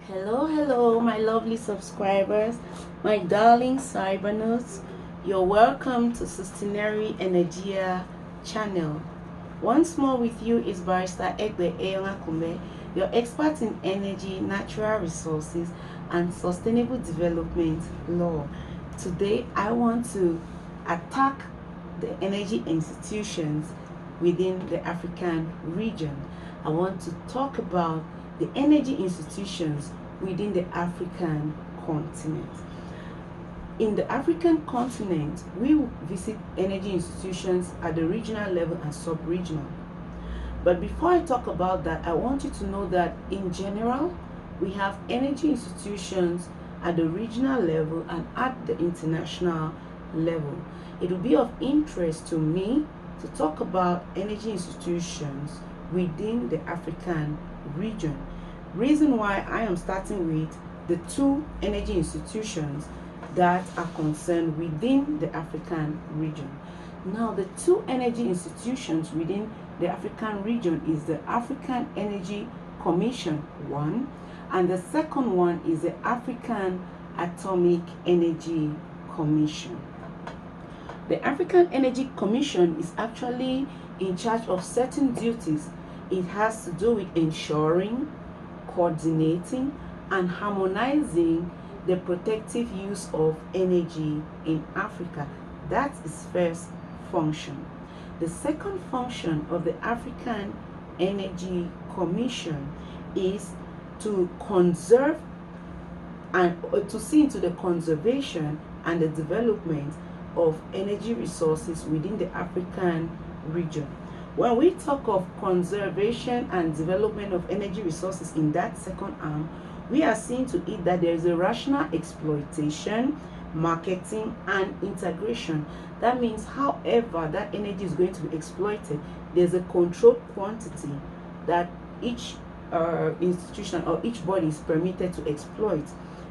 Hello, my lovely subscribers, my darling cybernauts. You're welcome to Sustinary Energia channel. Once more with you is Barrister Egbe Eyonakume, your expert in energy, natural resources, and sustainable development law. Today, I want to attack the energy institutions within the African region. I want to talk about the energy institutions within the African continent. In the African continent, we visit energy institutions at the regional level and sub-regional. But before I talk about that, I want you to know that in general, we have energy institutions at the regional level and at the international level. It will be of interest to me to talk about energy institutions within the African region. Reason why I am starting with the two energy institutions that are concerned within the African region. Now, the two energy institutions within the African region is the African Energy Commission, one, and the second one is the African Atomic Energy Commission. The African Energy Commission is actually in charge of certain duties. It has to do with ensuring, coordinating, and harmonizing the protective use of energy in Africa. That is first function. The second function of the African Energy Commission is to conserve and to see into the conservation and the development of energy resources within the African region. When we talk of conservation and development of energy resources in that second arm, we are seeing to it that there is a rational exploitation, marketing, and integration. That means, however, that energy is going to be exploited, there's a controlled quantity that each institution or each body is permitted to exploit.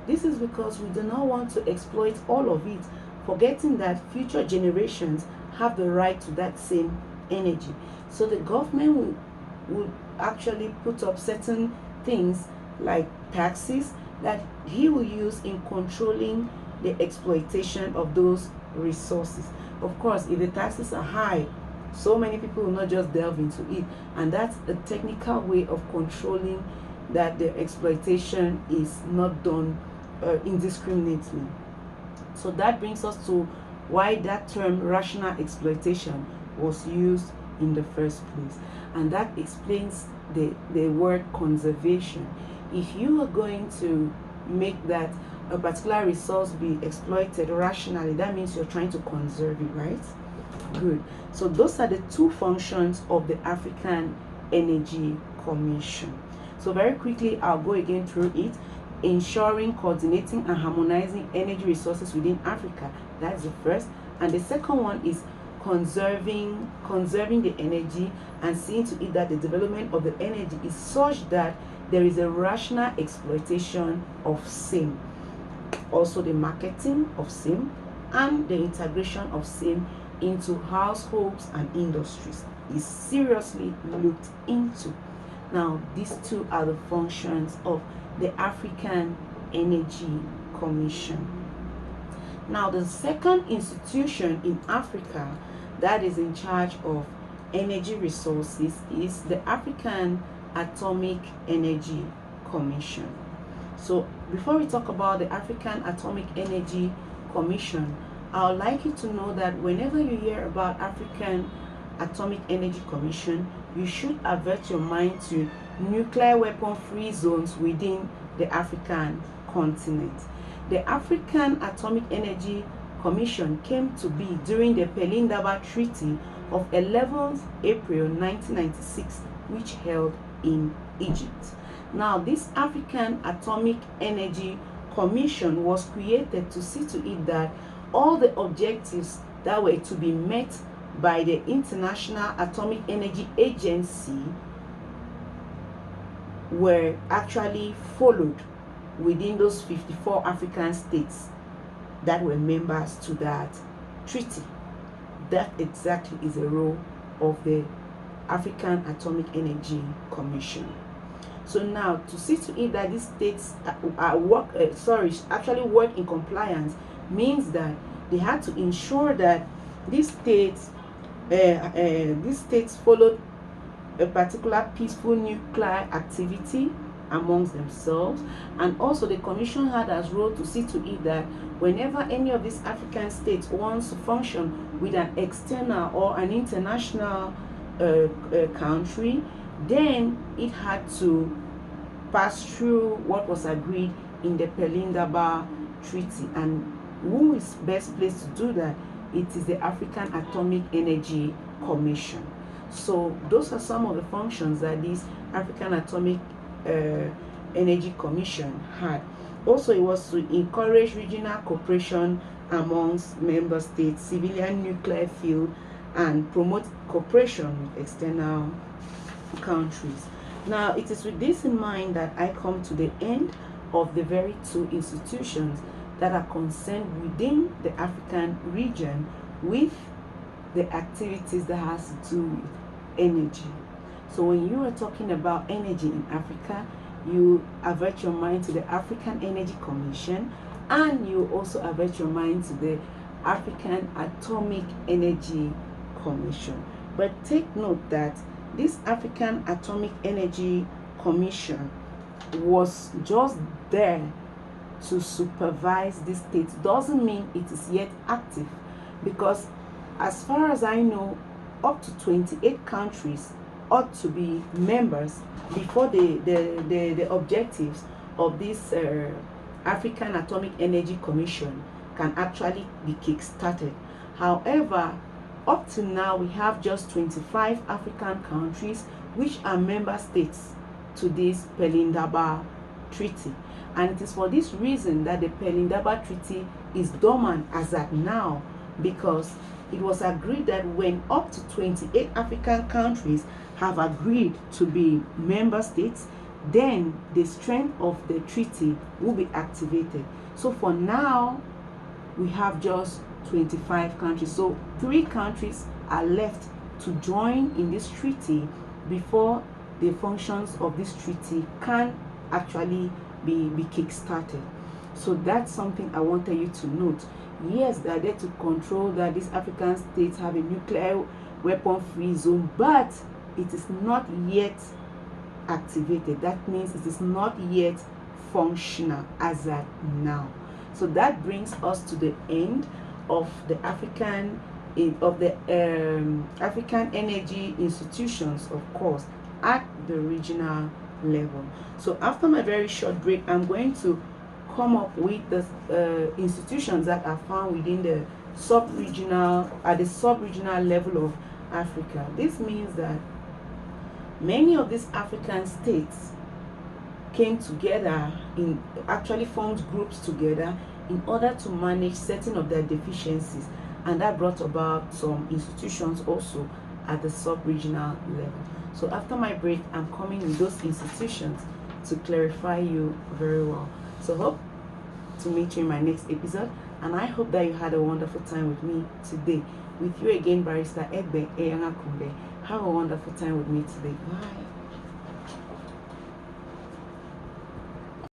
This is because we do not want to exploit all of it, forgetting that future generations have the right to that same energy. So the government will actually put up certain things like taxes that he will use in controlling the exploitation of those resources. Of course, if the taxes are high, so many people will not just delve into it, and that's a technical way of controlling that the exploitation is not done indiscriminately. So that brings us to why that term rational exploitation was used in the first place, and that explains the word conservation. If you are going to make that a particular resource be exploited rationally, that means you're trying to conserve it, right? Good. So those are the two functions of the African Energy Commission. So very quickly, I'll go again through it. Ensuring, coordinating, and harmonizing energy resources within Africa. That's the first. And the second one is conserving the energy and seeing to it that the development of the energy is such that there is a rational exploitation of same. Also the marketing of same and the integration of same into households and industries is seriously looked into. Now, these two are the functions of the African Energy Commission. Now, the second institution in Africa that is in charge of energy resources is the African Atomic Energy Commission. So before we talk about the African Atomic Energy Commission, I would like you to know that whenever you hear about African Atomic Energy Commission, you should avert your mind to nuclear weapon-free zones within the African continent. The African Atomic Energy Commission came to be during the Pelindaba Treaty of 11th April 1996, which held in Egypt. Now, this African Atomic Energy Commission was created to see to it that all the objectives that were to be met by the International Atomic Energy Agency were actually followed within those 54 African states that were members to that treaty. That exactly is the role of the African Atomic Energy Commission. So now, to see to it that these states actually work in compliance, means that they had to ensure that these states followed a particular peaceful nuclear activity amongst themselves. And also the commission had as role to see to it that whenever any of these African states wants to function with an external or an international country, then it had to pass through what was agreed in the pelindaba treaty. And who is best placed to do that? It is the African Atomic Energy Commission. So those are some of the functions that this African Atomic Energy Commission had. Also, it was to encourage regional cooperation amongst member states, civilian nuclear field, and promote cooperation with external countries. Now, it is with this in mind that I come to the end of the very two institutions that are concerned within the African region with the activities that has to do with energy. So when you are talking about energy in Africa, you avert your mind to the African Energy Commission, and you also avert your mind to the African Atomic Energy Commission. But take note that this African Atomic Energy Commission was just there to supervise the states. Doesn't mean it is yet active, because as far as I know, up to 28 countries ought to be members before the objectives of this African Atomic Energy Commission can actually be kick-started. However, up to now, we have just 25 African countries which are member states to this pelindaba treaty. And it is for this reason that the pelindaba treaty is dormant as at now, because it was agreed that when up to 28 African countries have agreed to be member states, then the strength of the treaty will be activated. So for now, we have just 25 countries. So 3 countries are left to join in this treaty before the functions of this treaty can actually be kick-started. So that's something I wanted you to note. Yes, they are there to control that these African states have a nuclear weapon-free zone, but it is not yet activated. That means it is not yet functional as at now. So that brings us to the end of the African energy institutions, of course, at the regional level. So after my very short break, I'm going to come up with the institutions that are found within the sub-regional level of Africa. This means that many of these African states came together actually formed groups together in order to manage certain of their deficiencies, and that brought about some institutions also at the sub-regional level. So after my break, I'm coming with those institutions to clarify you very well. So hope to meet you in my next episode, and I hope that you had a wonderful time with me today. With you again, Barrister Egbe Eyangakumbe. Have a wonderful time with me today. Bye.